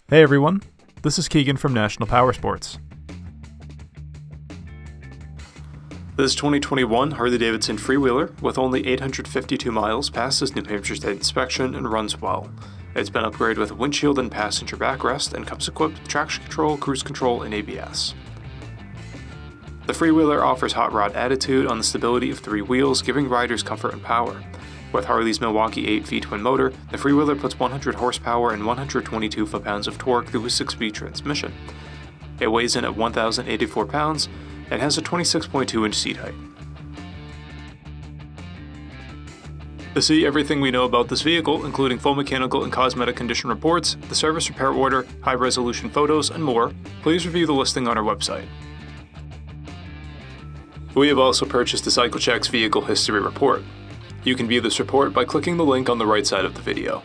Hey everyone, this is Keegan from National Powersports. This 2021 Harley-Davidson Freewheeler, with only 852 miles, passes New Hampshire State inspection and runs well. It's been upgraded with windshield and passenger backrest and comes equipped with traction control, cruise control, and ABS. The Freewheeler offers hot rod attitude on the stability of 3 wheels, giving riders comfort and power. With Harley's Milwaukee 8V twin motor, the Freewheeler puts 100 horsepower and 122 foot-pounds of torque through a 6-speed transmission. It weighs in at 1,084 pounds and has a 26.2-inch seat height. To see everything we know about this vehicle, including full mechanical and cosmetic condition reports, the service repair order, high-resolution photos, and more, please review the listing on our website. We have also purchased the CycleCheck's Vehicle History Report. You can view this report by clicking the link on the right side of the video.